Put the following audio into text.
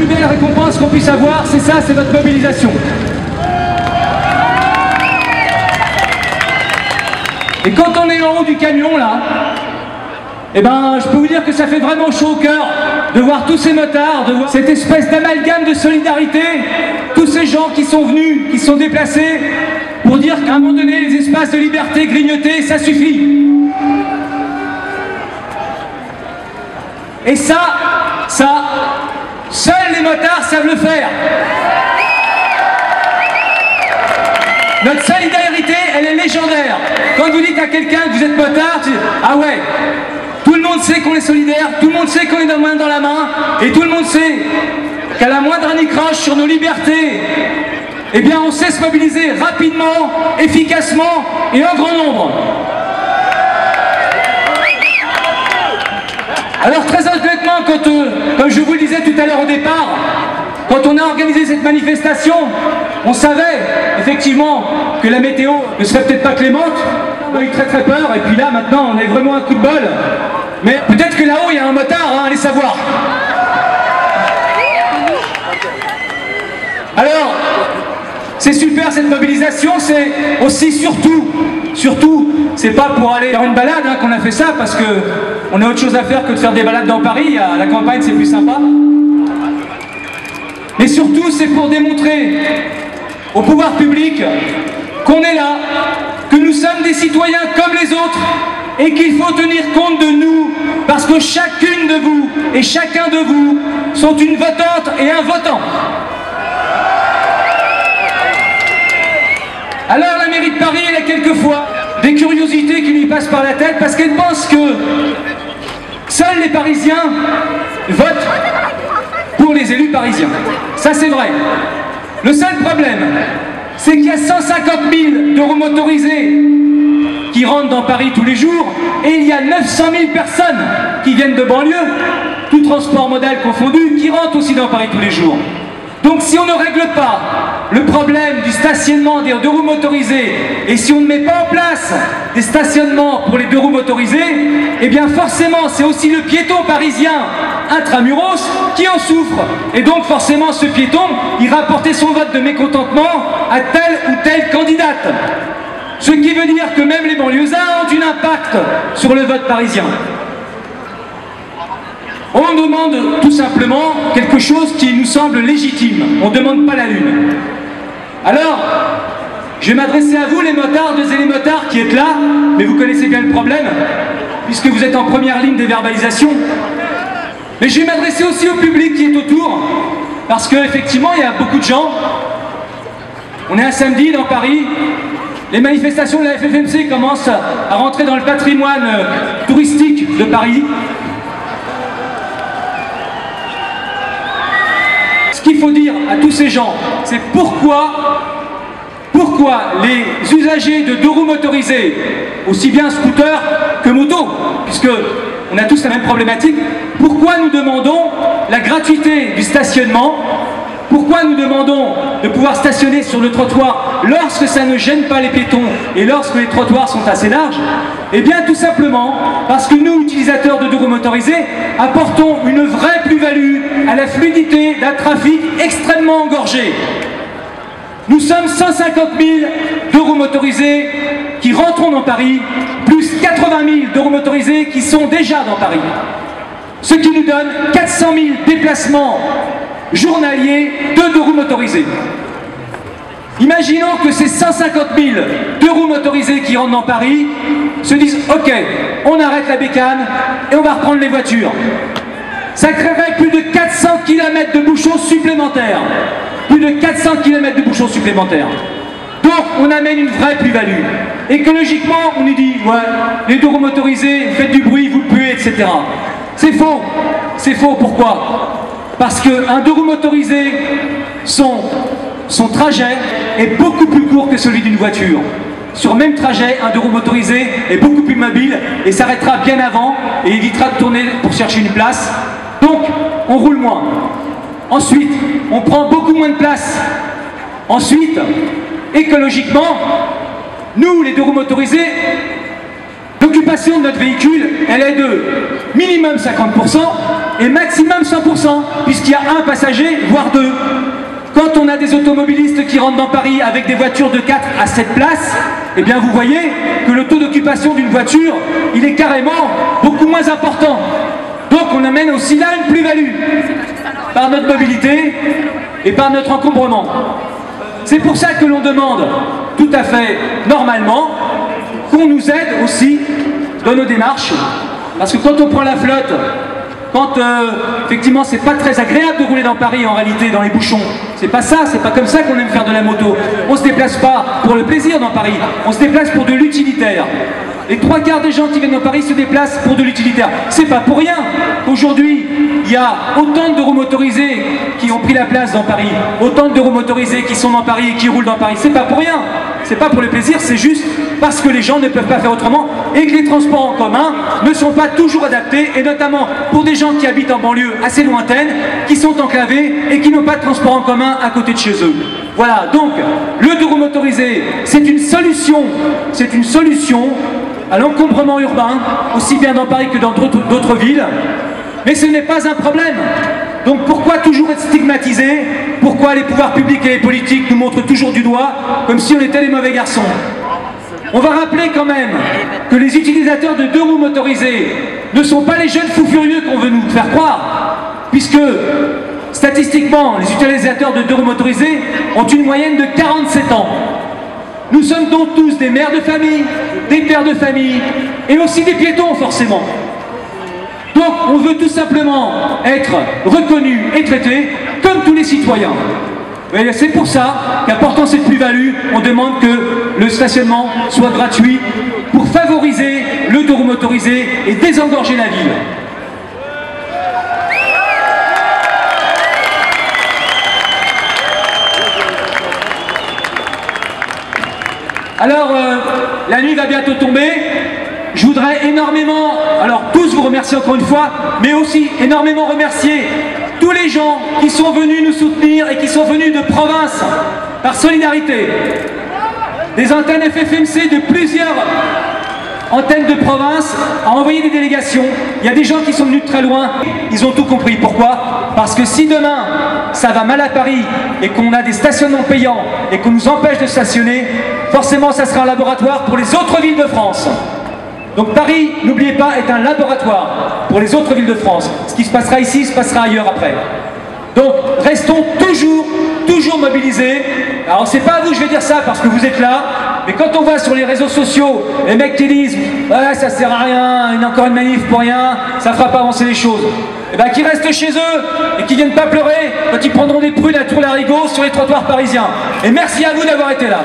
plus belle récompense qu'on puisse avoir, c'est ça, c'est votre mobilisation. Et quand on est en haut du camion, là, eh ben, je peux vous dire que ça fait vraiment chaud au cœur de voir tous ces motards, de voir cette espèce d'amalgame de solidarité, tous ces gens qui sont venus, qui sont déplacés, pour dire qu'à un moment donné, les espaces de liberté grignotés, ça suffit. Et ça, seuls les motards savent le faire. Notre solidarité, elle est légendaire. Quand vous dites à quelqu'un que vous êtes motard, tu dis « Ah ouais !» Tout le monde sait qu'on est solidaire, tout le monde sait qu'on est dans main dans la main, et tout le monde sait qu'à la moindre anicroche sur nos libertés, eh bien on sait se mobiliser rapidement, efficacement et en grand nombre. Alors très honnêtement, comme je vous le disais tout à l'heure au départ, quand on a organisé cette manifestation, on savait effectivement que la météo ne serait peut-être pas clémente. On a eu très peur, et puis là maintenant on a vraiment un coup de bol. Mais peut-être que là-haut il y a un motard, hein, allez savoir. Alors, c'est super cette mobilisation, c'est aussi surtout, c'est pas pour aller faire une balade hein, qu'on a fait ça, parce que on a autre chose à faire que de faire des balades dans Paris, à la campagne c'est plus sympa. Mais surtout c'est pour démontrer au pouvoir public qu'on est là, que nous sommes des citoyens comme les autres, et qu'il faut tenir compte de nous, parce que chacune de vous et chacun de vous sont une votante et un votant. Alors la mairie de Paris, elle a quelquefois des curiosités qui lui passent par la tête, parce qu'elle pense que seuls les Parisiens votent pour les élus parisiens. Ça c'est vrai. Le seul problème, c'est qu'il y a 150 000 euromotorisés qui rentrent dans Paris tous les jours, et il y a 900 000 personnes qui viennent de banlieue, tout transport modal confondu, qui rentrent aussi dans Paris tous les jours. Donc si on ne règle pas le problème du stationnement des deux roues motorisées, et si on ne met pas en place des stationnements pour les deux roues motorisées, eh bien forcément c'est aussi le piéton parisien intramuros qui en souffre. Et donc forcément ce piéton ira porter son vote de mécontentement à telle ou telle candidate. Ce qui veut dire que même les banlieusards ont un impact sur le vote parisien. On demande tout simplement quelque chose qui nous semble légitime. On ne demande pas la lune. Alors, je vais m'adresser à vous les motards et les motards qui êtes là, mais vous connaissez bien le problème, puisque vous êtes en première ligne des verbalisations. Mais je vais m'adresser aussi au public qui est autour, parce qu'effectivement, il y a beaucoup de gens. On est un samedi dans Paris. Les manifestations de la FFMC commencent à rentrer dans le patrimoine touristique de Paris. Ce qu'il faut dire à tous ces gens, c'est pourquoi les usagers de deux roues motorisées, aussi bien scooter que moto, puisque on a tous la même problématique, pourquoi nous demandons la gratuité du stationnement, pourquoi nous demandons de pouvoir stationner sur le trottoir lorsque ça ne gêne pas les piétons et lorsque les trottoirs sont assez larges? Eh bien tout simplement parce que nous, utilisateurs de deux roues motorisées, apportons une vraie plus-value à la fluidité d'un trafic extrêmement engorgé. Nous sommes 150 000 deux roues motorisées qui rentrons dans Paris, plus 80 000 deux roues motorisées qui sont déjà dans Paris. Ce qui nous donne 400 000 déplacements journaliers de deux roues motorisées. Imaginons que ces 150 000 deux roues motorisées qui rentrent dans Paris se disent « Ok, on arrête la bécane et on va reprendre les voitures ». Ça créerait plus de 400 km de bouchons supplémentaires. Plus de 400 km de bouchons supplémentaires. Donc on amène une vraie plus-value. Écologiquement, on nous dit « Ouais, les deux roues motorisées, faites du bruit, vous puez, etc. » C'est faux. C'est faux, pourquoi ? Parce qu'un deux roues motorisé, son trajet est beaucoup plus court que celui d'une voiture. Sur le même trajet, un deux roues motorisé est beaucoup plus mobile et s'arrêtera bien avant et évitera de tourner pour chercher une place. Donc, on roule moins. Ensuite, on prend beaucoup moins de place. Ensuite, écologiquement, nous, les deux roues motorisés, l'occupation de notre véhicule, elle est de minimum 50%, et maximum 100%, puisqu'il y a un passager, voire deux. Quand on a des automobilistes qui rentrent dans Paris avec des voitures de 4 à 7 places, eh bien vous voyez que le taux d'occupation d'une voiture, il est carrément beaucoup moins important. Donc on amène aussi là une plus-value par notre mobilité et par notre encombrement. C'est pour ça que l'on demande tout à fait normalement qu'on nous aide aussi dans nos démarches. Parce que quand on prend la flotte, quand effectivement c'est pas très agréable de rouler dans Paris en réalité, dans les bouchons. C'est pas ça, c'est pas comme ça qu'on aime faire de la moto. On se déplace pas pour le plaisir dans Paris, on se déplace pour de l'utilitaire. Les 3/4 des gens qui viennent dans Paris se déplacent pour de l'utilitaire. C'est pas pour rien qu'aujourd'hui, il y a autant de motorisés qui ont pris la place dans Paris, autant de motorisés qui sont dans Paris et qui roulent dans Paris. C'est pas pour rien. C'est pas pour le plaisir, c'est juste parce que les gens ne peuvent pas faire autrement et que les transports en commun ne sont pas toujours adaptés, et notamment pour des gens qui habitent en banlieue assez lointaine, qui sont enclavés et qui n'ont pas de transport en commun à côté de chez eux. Voilà, donc le 2 roues motorisé, c'est une solution à l'encombrement urbain, aussi bien dans Paris que dans d'autres villes, mais ce n'est pas un problème. Donc pourquoi toujours être stigmatisé? Pourquoi les pouvoirs publics et les politiques nous montrent toujours du doigt, comme si on était les mauvais garçons? On va rappeler quand même que les utilisateurs de 2 roues motorisés ne sont pas les jeunes fous furieux qu'on veut nous faire croire, puisque statistiquement, les utilisateurs de 2 roues motorisés ont une moyenne de 47 ans. Nous sommes donc tous des mères de famille, des pères de famille, et aussi des piétons forcément. Donc on veut tout simplement être reconnus et traités comme tous les citoyens. Et c'est pour ça qu'apportant cette plus-value, on demande que le stationnement soit gratuit pour favoriser le 2 roues motorisé et désengorger la ville. Alors, la nuit va bientôt tomber. Je voudrais énormément, alors tous vous remercier encore une fois, mais aussi énormément remercier tous les gens qui sont venus nous soutenir et qui sont venus de province par solidarité. Des antennes FFMC de plusieurs antennes de province à envoyer des délégations. Il y a des gens qui sont venus de très loin, ils ont tout compris. Pourquoi? Parce que si demain ça va mal à Paris et qu'on a des stationnements payants et qu'on nous empêche de stationner, forcément ça sera un laboratoire pour les autres villes de France. Donc Paris, n'oubliez pas, est un laboratoire pour les autres villes de France. Ce qui se passera ici se passera ailleurs après. Donc restons toujours mobilisés. Alors c'est pas à vous que je vais dire ça parce que vous êtes là, mais quand on voit sur les réseaux sociaux les mecs qui disent « ouais, ça sert à rien, il y a encore une manif pour rien, ça fera pas avancer les choses », et bien qu'ils restent chez eux et qu'ils viennent pas pleurer quand ils prendront des prunes à Tour-Larigot sur les trottoirs parisiens. Et merci à vous d'avoir été là.